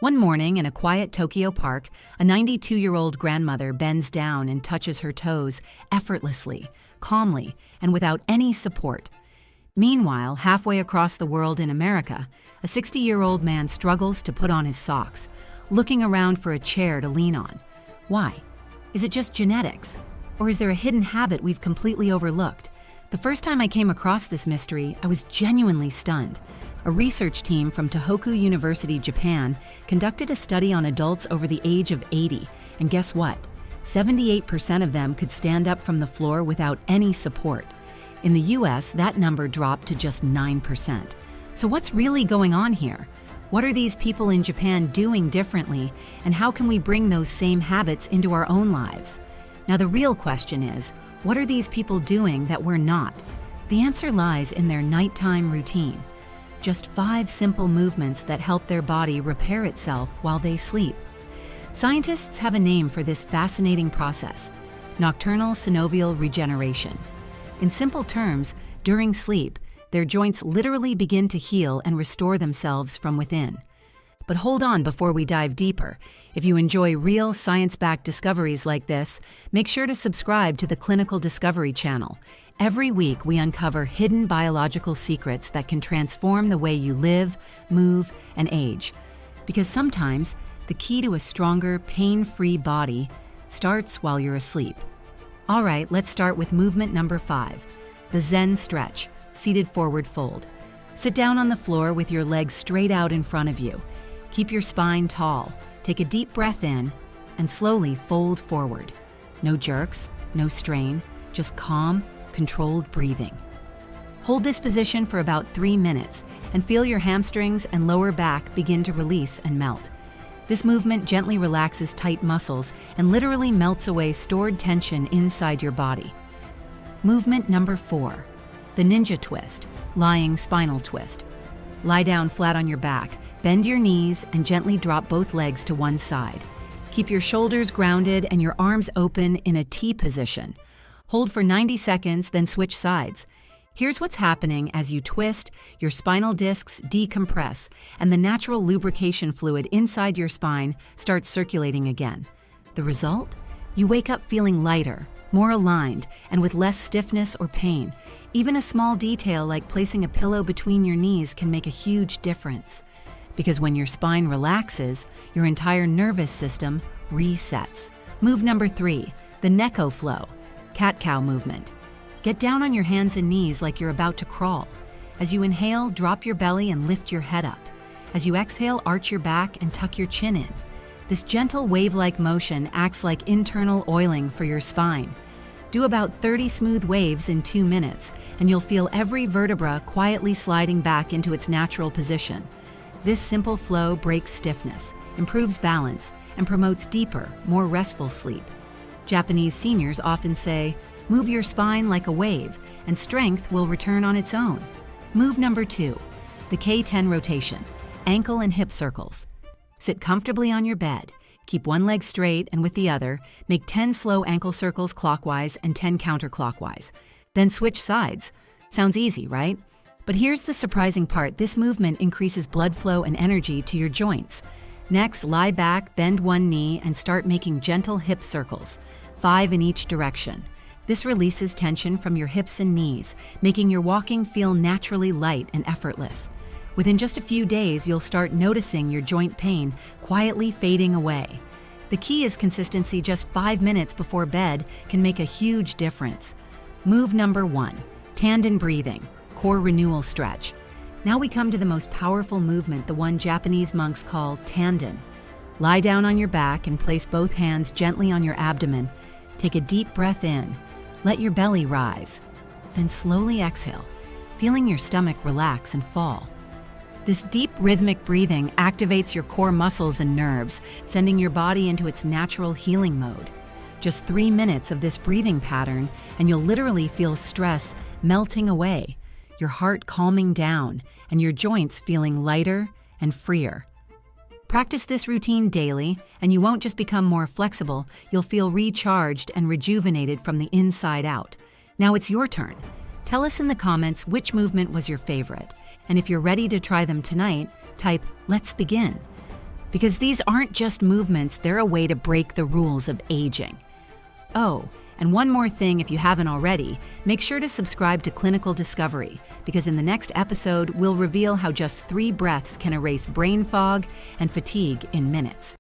One morning in a quiet Tokyo park, a 92-year-old grandmother bends down and touches her toes effortlessly, calmly, and without any support. Meanwhile, halfway across the world in America, a 60-year-old man struggles to put on his socks, looking around for a chair to lean on. Why? Is it just genetics? Or is there a hidden habit we've completely overlooked? The first time I came across this mystery, I was genuinely stunned. A research team from Tohoku University, Japan, conducted a study on adults over the age of 80, and guess what? 78% of them could stand up from the floor without any support. In the US, that number dropped to just 9%. So what's really going on here? What are these people in Japan doing differently, and how can we bring those same habits into our own lives? Now the real question is, what are these people doing that we're not? The answer lies in their nighttime routine. Just 5 simple movements that help their body repair itself while they sleep. Scientists have a name for this fascinating process: nocturnal synovial regeneration. In simple terms, during sleep, their joints literally begin to heal and restore themselves from within. But hold on before we dive deeper. If you enjoy real science-backed discoveries like this, make sure to subscribe to the Clinical Discovery channel. Every week, we uncover hidden biological secrets that can transform the way you live, move, and age. Because sometimes, the key to a stronger, pain-free body starts while you're asleep. All right, let's start with movement number 5, the Zen stretch, seated forward fold. Sit down on the floor with your legs straight out in front of you. Keep your spine tall, take a deep breath in, and slowly fold forward. No jerks, no strain, just calm, controlled breathing. Hold this position for about 3 minutes and feel your hamstrings and lower back begin to release and melt. This movement gently relaxes tight muscles and literally melts away stored tension inside your body. Movement number 4, the ninja twist, lying spinal twist. Lie down flat on your back, bend your knees, and gently drop both legs to one side. Keep your shoulders grounded and your arms open in a T position. Hold for 90 seconds, then switch sides. Here's what's happening as you twist: your spinal discs decompress, and the natural lubrication fluid inside your spine starts circulating again. The result? You wake up feeling lighter, more aligned, and with less stiffness or pain. Even a small detail like placing a pillow between your knees can make a huge difference. Because when your spine relaxes, your entire nervous system resets. Move number 3, the Neko flow, cat-cow movement. Get down on your hands and knees like you're about to crawl. As you inhale, drop your belly and lift your head up. As you exhale, arch your back and tuck your chin in. This gentle wave-like motion acts like internal oiling for your spine. Do about 30 smooth waves in 2 minutes, and you'll feel every vertebra quietly sliding back into its natural position. This simple flow breaks stiffness, improves balance, and promotes deeper, more restful sleep. Japanese seniors often say, "Move your spine like a wave, and strength will return on its own." Move number 2, the K10 rotation, ankle and hip circles. Sit comfortably on your bed. Keep one leg straight, and with the other, make 10 slow ankle circles clockwise and 10 counterclockwise. Then switch sides. Sounds easy, right? But here's the surprising part: this movement increases blood flow and energy to your joints. Next, lie back, bend one knee, and start making gentle hip circles, 5 in each direction. This releases tension from your hips and knees, making your walking feel naturally light and effortless. Within just a few days, you'll start noticing your joint pain quietly fading away. The key is consistency. Just 5 minutes before bed can make a huge difference. Move number 1, tandem breathing, core renewal stretch. Now we come to the most powerful movement, the one Japanese monks call tandem. Lie down on your back and place both hands gently on your abdomen. Take a deep breath in. Let your belly rise. Then slowly exhale, feeling your stomach relax and fall. This deep rhythmic breathing activates your core muscles and nerves, sending your body into its natural healing mode. Just 3 minutes of this breathing pattern, and you'll literally feel stress melting away, your heart calming down, and your joints feeling lighter and freer. Practice this routine daily, and you won't just become more flexible, you'll feel recharged and rejuvenated from the inside out. Now it's your turn. Tell us in the comments which movement was your favorite. And if you're ready to try them tonight, type "Let's begin." Because these aren't just movements, they're a way to break the rules of aging. Oh, and one more thing if you haven't already, make sure to subscribe to Clinical Discovery, because in the next episode, we'll reveal how just 3 breaths can erase brain fog and fatigue in minutes.